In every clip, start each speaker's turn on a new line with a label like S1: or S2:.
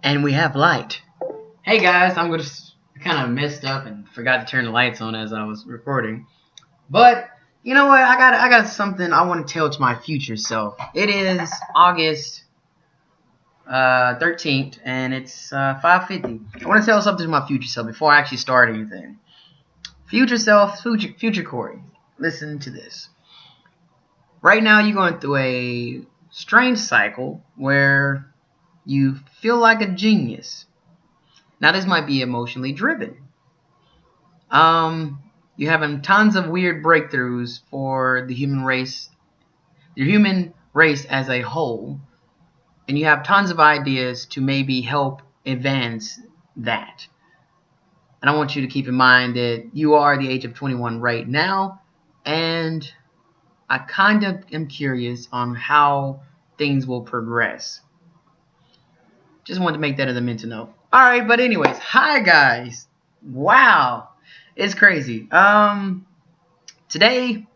S1: And we have light. Hey guys, I kind of messed up and forgot to turn the lights on as I was recording. But you know what? I got something I want to tell to my future self. It is August 13th, and it's 5:50. I want to tell something to my future self before I actually start anything. Future self, future Corey, listen to this. Right now, you're going through a strange cycle where you feel like a genius. Now, this might be emotionally driven. You're having tons of weird breakthroughs for the human race as a whole, and you have tons of ideas to maybe help advance that. And I want you to keep in mind that you are the age of 21 right now, and I kind of am curious on how things will progress. Just wanted to make that as a mental note. Alright, but anyways, hi guys. Wow. It's crazy. Today,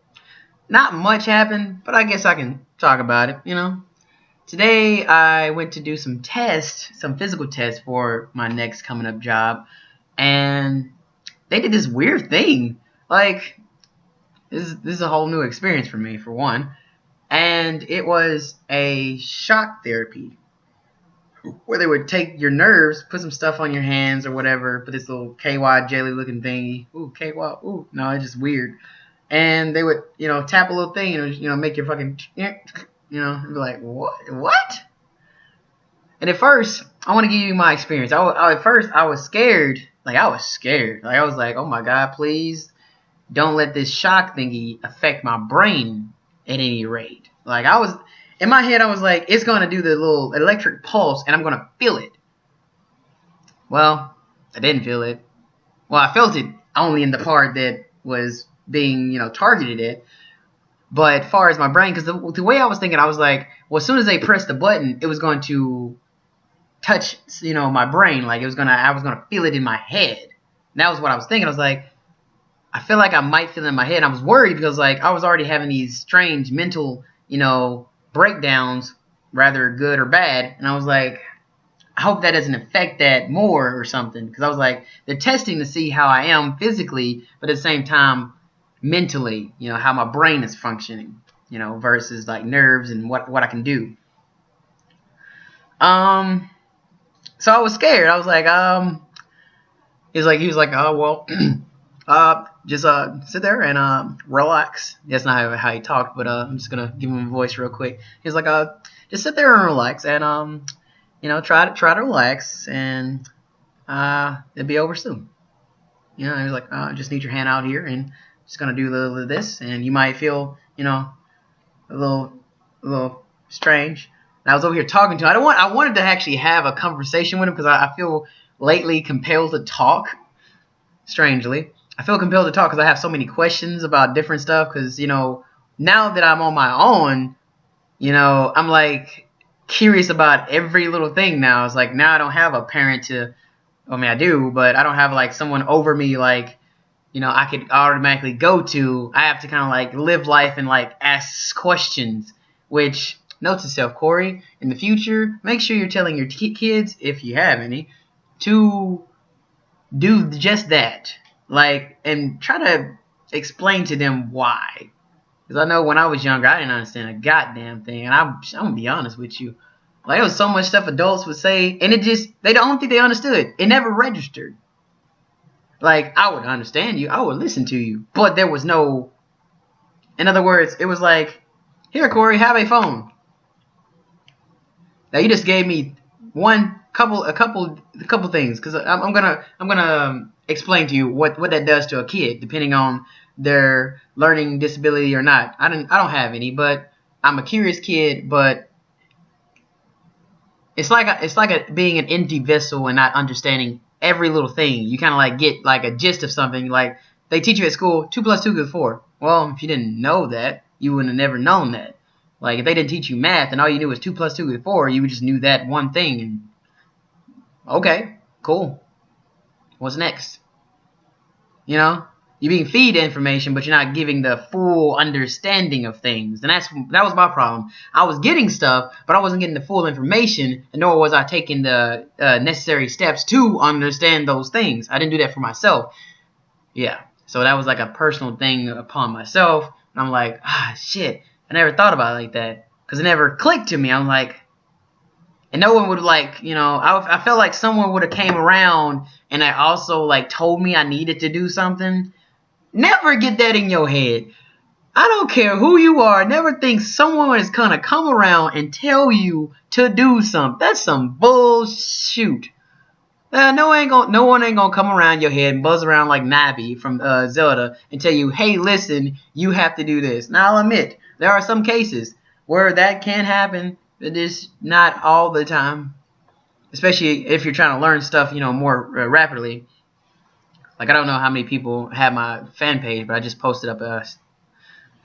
S1: not much happened, but I guess I can talk about it, you know. Today, I went to do some physical tests for my next coming up job, and they did this weird thing. Like, this is a whole new experience for me, for one. And it was a shock therapy, where they would take your nerves, put some stuff on your hands or whatever, put this little KY jelly looking thingy. Ooh, KY, ooh, no, it's just weird. And they would, tap a little thing and, make your fucking, and be like, what? And at first, I want to give you my experience. At first, I was scared. I was like, oh my God, please don't let this shock thingy affect my brain at any rate. In my head, I was like, it's going to do the little electric pulse, and I'm going to feel it. Well, I didn't feel it. Well, I felt it only in the part that was being, targeted at. But as far as my brain, because the way I was thinking, I was like, well, as soon as they pressed the button, it was going to touch, my brain. I was going to feel it in my head. And that was what I was thinking. I was like, I feel like I might feel it in my head. And I was worried because, I was already having these strange mental, breakdowns, rather good or bad, and I was like, I hope that doesn't affect that more or something, because I was like, they're testing to see how I am physically, but at the same time mentally, how my brain is functioning, versus nerves and what I can do. So I was scared. I was like, he was like, oh well, just sit there and relax. That's not how he talked, but I'm just gonna give him a voice real quick. He was like, just sit there and relax, and try to relax, and it'll be over soon. He was like, just need your hand out here, and just gonna do a little of this, and you might feel, a little strange. And I was over here talking to him. I wanted to actually have a conversation with him because I feel lately compelled to talk. Strangely, I feel compelled to talk because I have so many questions about different stuff. Because now that I'm on my own, I'm curious about every little thing now. It's now I don't have a parent to. I mean, I do, but I don't have someone over me I could automatically go to. I have to kind of live life and ask questions. Which, note to self, Corey, in the future, make sure you're telling your kids, if you have any, to do just that. And try to explain to them why. Because I know when I was younger, I didn't understand a goddamn thing. And I'm going to be honest with you. There was so much stuff adults would say, and they don't think they understood. It never registered. I would understand you. I would listen to you. But there was no, in other words, it was here, Corey, have a phone. Now, you just gave me a couple things. Because I'm gonna explain to you what that does to a kid, depending on their learning disability or not. I don't have any, but I'm a curious kid. But it's like being an empty vessel and not understanding every little thing. You kind of get a gist of something. They teach you at school 2 + 2 = 4. Well, if you didn't know that, you would have never known that. If they didn't teach you math and all you knew was 2 + 2 = 4, you just knew that one thing. And okay, cool. What's next? You're being fed information, but you're not giving the full understanding of things. And that was my problem. I was getting stuff, but I wasn't getting the full information, and nor was I taking the necessary steps to understand those things. I didn't do that for myself. Yeah. So that was like a personal thing upon myself. And I'm like, shit. I never thought about it like that. Because it never clicked to me. I'm like, and no one would like, I felt like someone would have came around and I also like told me I needed to do something. Never get that in your head. I don't care who you are. Never think someone is gonna come around and tell you to do something. That's some bullshit. No one ain't gonna come around your head and buzz around like Navi from Zelda and tell you, hey, listen, you have to do this. Now, I'll admit, there are some cases where that can happen, but it's not all the time. Especially if you're trying to learn stuff, more rapidly. Like, I don't know how many people have my fan page, but I just posted up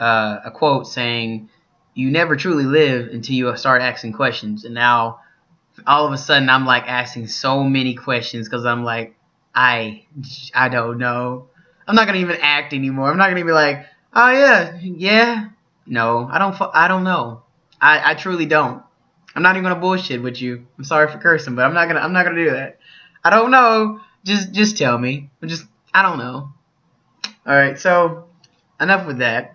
S1: a quote saying, you never truly live until you start asking questions. And now, all of a sudden, I'm like asking so many questions because I'm like, I don't know. I'm not going to even act anymore. I'm not going to be like, oh, yeah. No, I don't know. I truly don't. I'm not even going to bullshit with you. I'm sorry for cursing, but I'm not going to do that. I don't know. Just tell me. I don't know. All right, so enough with that.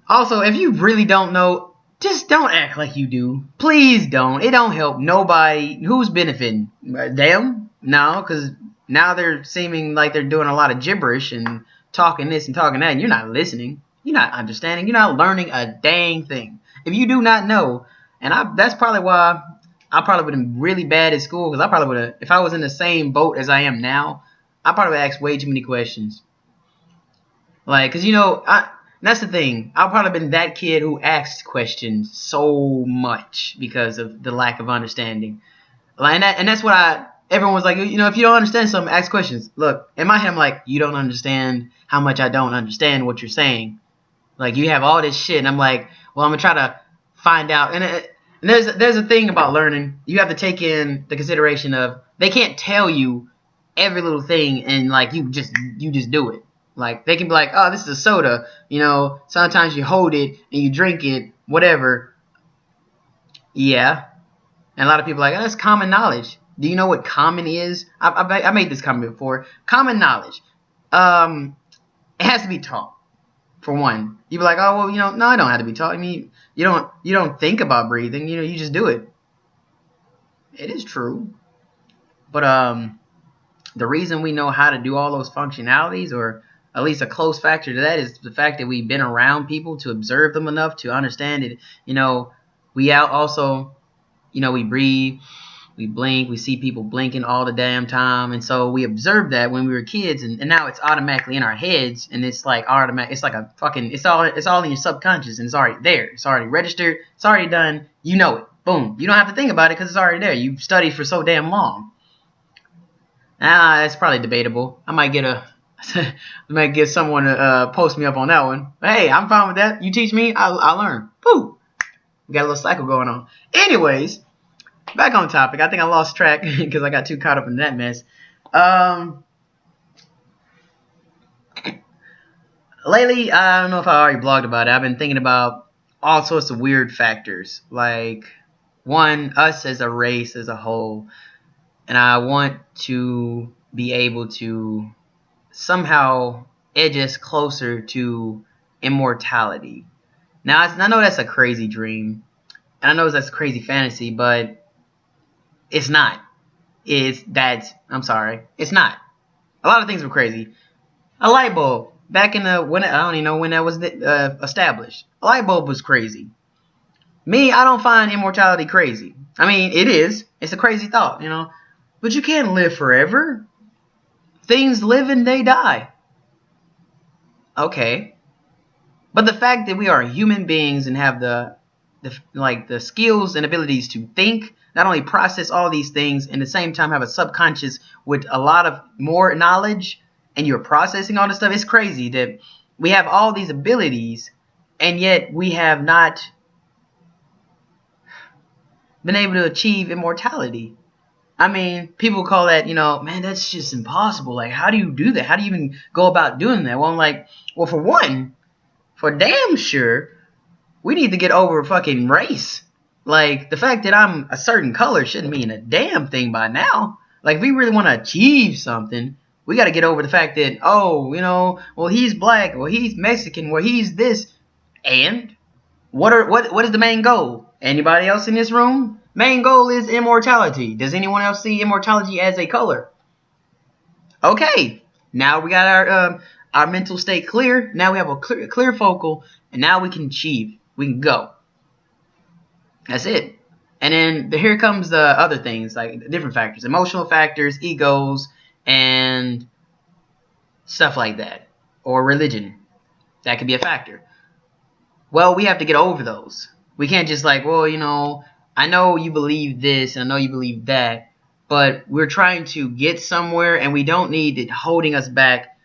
S1: Also, if you really don't know, just don't act like you do. Please don't. It don't help nobody. Who's benefiting? Them? No, because now they're seeming like they're doing a lot of gibberish and talking this and talking that, and you're not listening. You're not understanding. You're not learning a dang thing. If you do not know, and that's probably why I probably would have been really bad at school, because I probably would have, if I was in the same boat as I am now, I probably would ask way too many questions. Like, because, that's the thing. I've probably been that kid who asked questions so much because of the lack of understanding. Like, and that's what everyone was like, if you don't understand something, ask questions. Look, in my head, I'm like, you don't understand how much I don't understand what you're saying. Like, you have all this shit, and I'm like, well, I'm going to try to find out. And there's a thing about learning. You have to take in the consideration of, they can't tell you every little thing, and like you just do it. Like, they can be like, oh, this is a soda. Sometimes you hold it and you drink it, whatever. Yeah. And a lot of people are like, oh, that's common knowledge. Do you know what common is? I made this comment before. Common knowledge. It has to be taught, for one. You'd be like, oh, well, no, I don't have to be taught. I mean, you don't think about breathing. You just do it. It is true. But the reason we know how to do all those functionalities, or at least a close factor to that, is the fact that we've been around people to observe them enough to understand it. We also, we breathe, we blink, we see people blinking all the damn time. And so we observed that when we were kids, and now it's automatically in our heads, and it's like automatic. It's like it's all in your subconscious, and it's already there. It's already registered. It's already done. You know it. Boom. You don't have to think about it because it's already there. You've studied for so damn long. That's probably debatable. I might get someone to post me up on that one. But hey, I'm fine with that. You teach me, I'll learn. Woo! We got a little cycle going on. Anyways, back on topic. I think I lost track because I got too caught up in that mess. Lately, I don't know if I already blogged about it. I've been thinking about all sorts of weird factors. Like, one, us as a race as a whole. And I want to be able to somehow edge us closer to immortality. Now, I know that's a crazy dream, and I know that's a crazy fantasy, but it's not. I'm sorry. It's not. A lot of things were crazy. A light bulb. Back in I don't even know when that was established. A light bulb was crazy. Me, I don't find immortality crazy. I mean, it is. It's a crazy thought, But you can't live forever. Things live and they die. Okay. But the fact that we are human beings and have the skills and abilities to think, not only process all these things, and at the same time have a subconscious with a lot of more knowledge, and you're processing all this stuff, it's crazy that we have all these abilities, and yet we have not been able to achieve immortality. I mean, people call that, man, that's just impossible. Like, how do you do that? How do you even go about doing that? Well, I'm like, well, for one, for damn sure, we need to get over fucking race. Like, the fact that I'm a certain color shouldn't mean a damn thing by now. Like, if we really want to achieve something, we got to get over the fact that, well, he's black, well, he's Mexican, well, he's this. And what is the main goal? Anybody else in this room? Main goal is immortality. Does anyone else see immortality as a color? Okay, now we got our mental state clear. Now we have a clear focal, and now we can achieve. We can go. That's it. And then here comes the other things, like different factors, emotional factors, egos, and stuff like that, or religion. That could be a factor. Well, we have to get over those. We can't just like, well, I know you believe this, and I know you believe that, but we're trying to get somewhere, and we don't need it holding us back.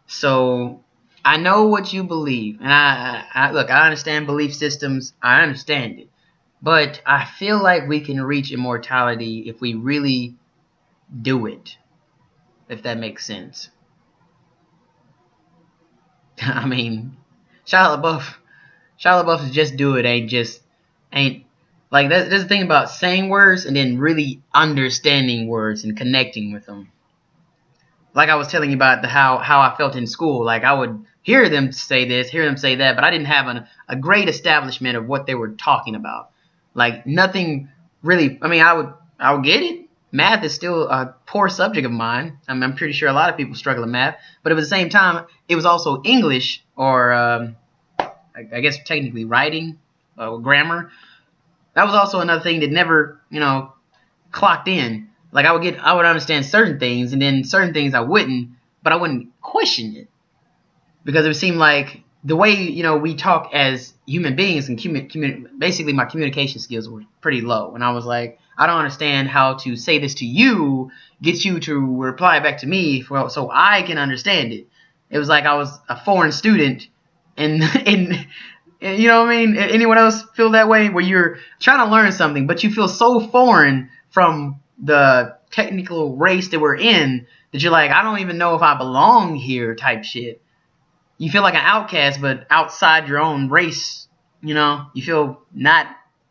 S1: So I know what you believe, and I look, I understand belief systems. I understand it, but I feel like we can reach immortality if we really do it, if that makes sense. I mean, Shia LaBeouf's just do it ain't like that. There's the thing about saying words and then really understanding words and connecting with them. Like I was telling you about how I felt in school. Like I would hear them say this, hear them say that, but I didn't have a great establishment of what they were talking about. Like nothing really. I mean, I would get it. Math is still a poor subject of mine. I'm pretty sure a lot of people struggle in math, but at the same time, it was also English or I guess technically writing, grammar. That was also another thing that never, clocked in. Like I would understand certain things, and then certain things I wouldn't, but I wouldn't question it because it would seem like the way we talk as human beings and basically my communication skills were pretty low, and I was like, I don't understand how to say this to you, get you to reply back to me, so I can understand it. It was like I was a foreign student. And you know what I mean? Anyone else feel that way? Where you're trying to learn something, but you feel so foreign from the technical race that we're in that you're like, I don't even know if I belong here type shit. You feel like an outcast, but outside your own race, you feel not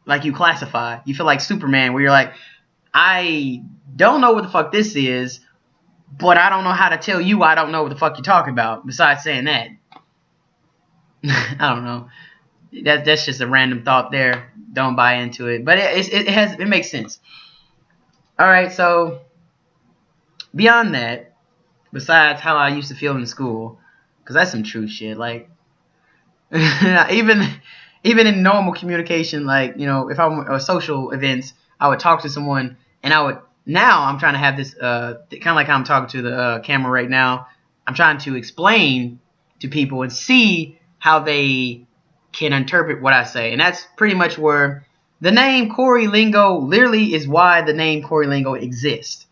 S1: like you classify. You feel like Superman, where you're like, I don't know what the fuck this is, but I don't know how to tell you I don't know what the fuck you're talking about, besides saying that. I don't know. That's just a random thought there. Don't buy into it, but it makes sense. All right, so beyond that, besides how I used to feel in school, because that's some true shit. Like even in normal communication, like if I'm at social events, I would talk to someone, and now I'm trying to have this kind of like how I'm talking to the camera right now. I'm trying to explain to people and see how they can interpret what I say. And that's pretty much where the name KorieLingo literally is why the name KorieLingo exists.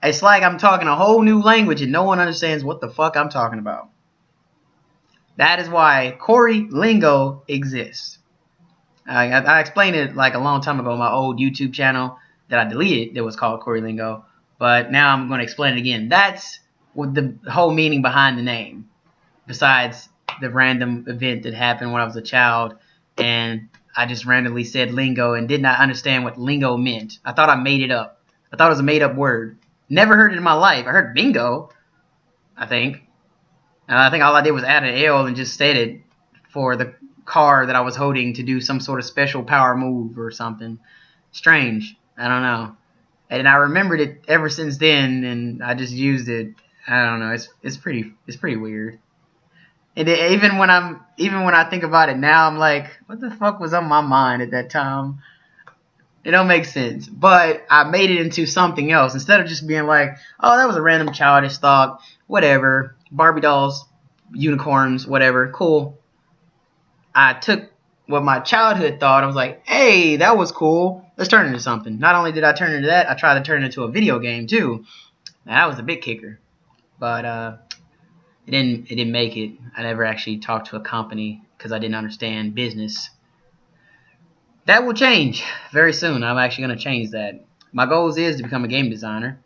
S1: It's like I'm talking a whole new language and no one understands what the fuck I'm talking about. That is why KorieLingo exists. I explained it like a long time ago on my old YouTube channel that I deleted that was called KorieLingo. But now I'm going to explain it again. That's what the whole meaning behind the name. Besides the random event that happened when I was a child, and I just randomly said lingo and did not understand what lingo meant. I thought I made it up. I thought it was a made up word. Never heard it in my life. I heard bingo, I think. And I think all I did was add an L and just said it for the car that I was holding to do some sort of special power move or something. Strange. I don't know. And I remembered it ever since then, and I just used it. I don't know. It's pretty weird. And even when I think about it now, I'm like, what the fuck was on my mind at that time? It don't make sense. But I made it into something else. Instead of just being like, oh, that was a random childish thought. Whatever. Barbie dolls, unicorns, whatever. Cool. I took what my childhood thought. I was like, hey, that was cool. Let's turn it into something. Not only did I turn it into that, I tried to turn it into a video game too. Now, that was a big kicker. But it didn't make it. I never actually talked to a company because I didn't understand business. That will change very soon. I'm actually going to change that. my goals is to become a game designer.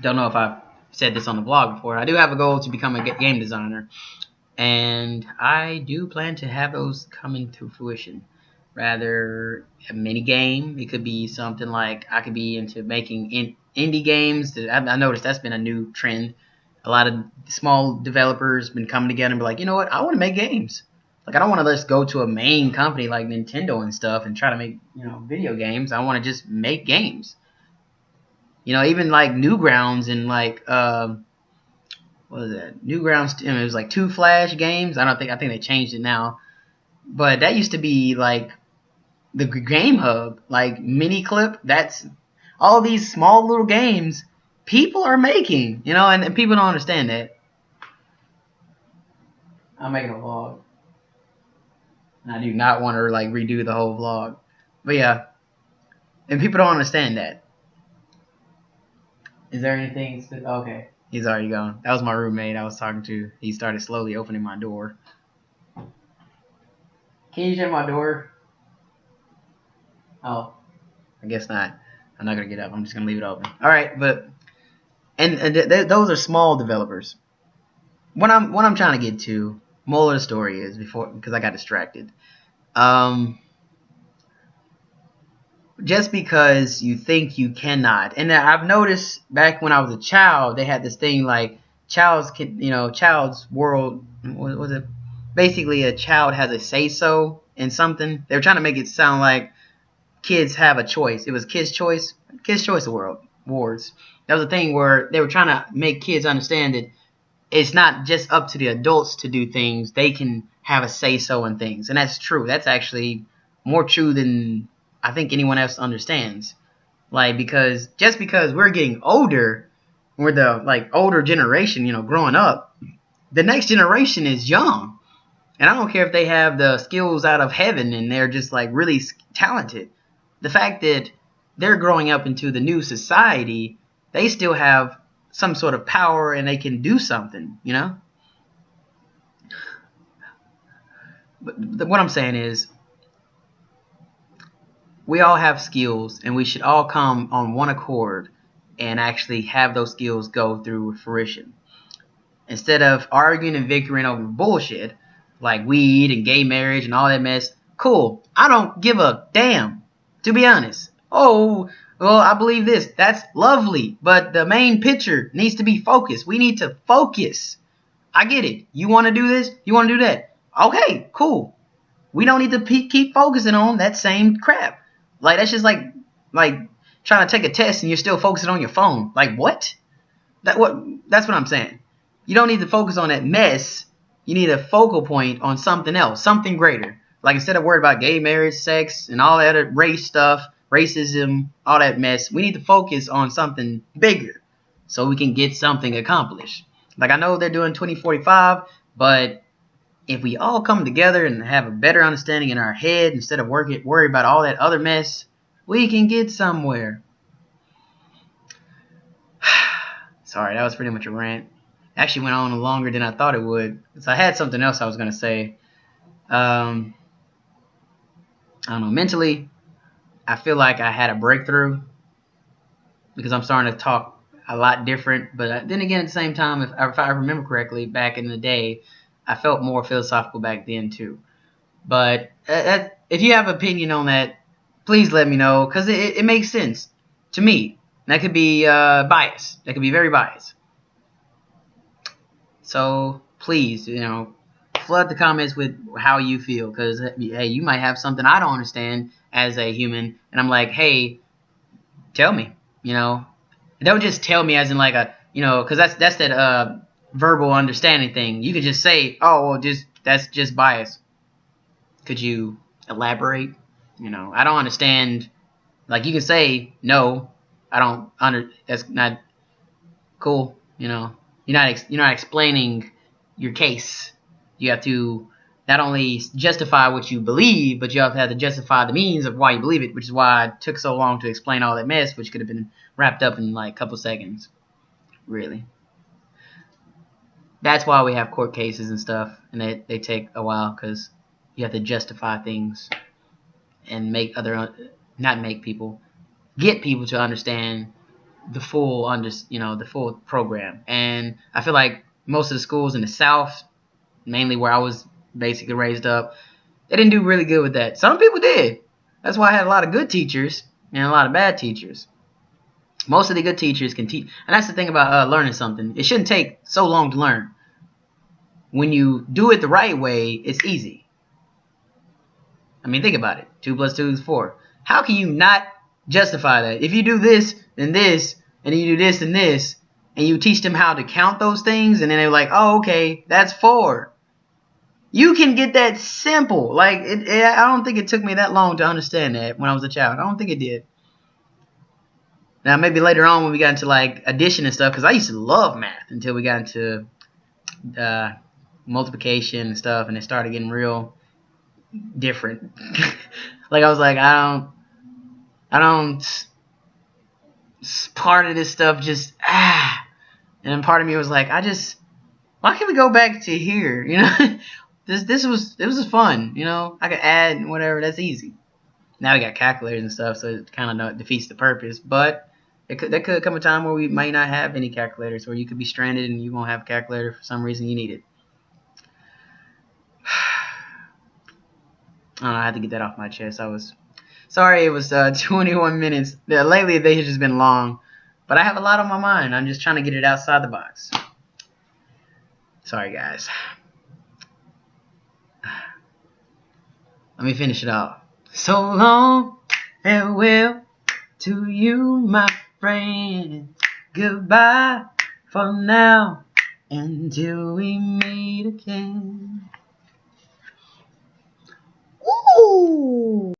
S1: Don't know if I've said this on the blog before. I do have a goal to become a game designer, and I do plan to have those come into fruition. Rather a mini game. It could be something like I could be into making indie games. I noticed that's been a new trend. A lot of small developers been coming together and be like, you know what, I want to make games. Like, I don't want to just go to a main company like Nintendo and stuff and try to make, video games. I want to just make games. Even like Newgrounds and like what was that? Newgrounds. It was like 2 Flash games. I think they changed it now. But that used to be like the Game Hub, like Mini Clip. That's all these small little games people are making, and people don't understand that. I'm making a vlog. And I do not want to like redo the whole vlog. But yeah. And people don't understand that. Is there anything? Okay. He's already gone. That was my roommate I was talking to. He started slowly opening my door. Can you shut my door? Oh. I guess not. I'm not going to get up. I'm just going to leave it open. Alright, but those are small developers. What I'm trying to get to, moral of the story is, because I got distracted. Just because you think you cannot, and I've noticed back when I was a child, they had this thing like child's world. What was it? Basically, a child has a say-so in something. They were trying to make it sound like kids have a choice. It was Kids' Choice Awards. That was a thing where they were trying to make kids understand that it's not just up to the adults to do things. They can have a say-so in things. And that's true. That's actually more true than I think anyone else understands. Like, because we're getting older, we're the older generation, growing up, the next generation is young. And I don't care if they have the skills out of heaven and they're just really talented. The fact that they're growing up into the new society, they still have some sort of power and they can do something, But what I'm saying is, we all have skills and we should all come on one accord and actually have those skills go through fruition. Instead of arguing and bickering over bullshit like weed and gay marriage and all that mess, cool. I don't give a damn, to be honest. Oh, well, I believe this. That's lovely. But the main picture needs to be focused. We need to focus. I get it. You want to do this? You want to do that? Okay, cool. We don't need to keep focusing on that same crap. That's just like trying to take a test and you're still focusing on your phone. Like, what? That's what I'm saying. You don't need to focus on that mess. You need a focal point on something else, something greater. Like, instead of worried about gay marriage, sex, and all that other race stuff, racism, all that mess, we need to focus on something bigger so we can get something accomplished. Like, I know they're doing 2045, but if we all come together and have a better understanding in our head instead of worry about all that other mess, we can get somewhere. Sorry, that was pretty much a rant. Actually went on longer than I thought it would. So I had something else I was going to say. I don't know. Mentally, I feel like I had a breakthrough because I'm starting to talk a lot different. But then again, at the same time, if I remember correctly, back in the day, I felt more philosophical back then too. But if you have an opinion on that, please let me know, because it makes sense to me. That could be biased. That could be very biased. So please, flood the comments with how you feel, because hey, you might have something I don't understand as a human, and I'm like, hey, tell me. Don't just tell me as in because that's that verbal understanding thing. You could just say, oh, well, that's just bias. Could you elaborate? I don't understand. Like, you can say, no, I don't that's not cool. You're not explaining your case. You have to not only justify what you believe, but you have to justify the means of why you believe it, which is why it took so long to explain all that mess, which could have been wrapped up in a couple seconds. Really. That's why we have court cases and stuff, and they take a while, because you have to justify things and not make people get people to understand the full the full program. And I feel like most of the schools in the South, mainly where I was basically raised up, they didn't do really good with that. Some people did. That's why I had a lot of good teachers and a lot of bad teachers. Most of the good teachers can teach, and that's the thing about learning something. It shouldn't take so long to learn. When you do it the right way, it's easy. I mean, think about it. 2 plus 2 is 4. How can you not justify that? If you do this, then this, and then you do this and this, and you teach them how to count those things, and then they're like, oh, okay, that's 4. You can get that simple. Like, I don't think it took me that long to understand that when I was a child. I don't think it did. Now, maybe later on when we got into, like, addition and stuff, because I used to love math until we got into multiplication and stuff, and it started getting real different. Like, I was like, I don't, part of this stuff just, and then part of me was like, why can't we go back to here, you know? It was fun, you know? I could add and whatever, that's easy. Now we got calculators and stuff, so it kind of defeats the purpose, but there could come a time where we might not have any calculators, where you could be stranded and you won't have a calculator for some reason you need it. I don't know, I had to get that off my chest. I was sorry it was 21 minutes. Lately they have just been long, but I have a lot on my mind. I'm just trying to get it outside the box. Sorry, guys. Let me finish it off. So long, farewell to you, my friend. Goodbye for now, until we meet again. Ooh.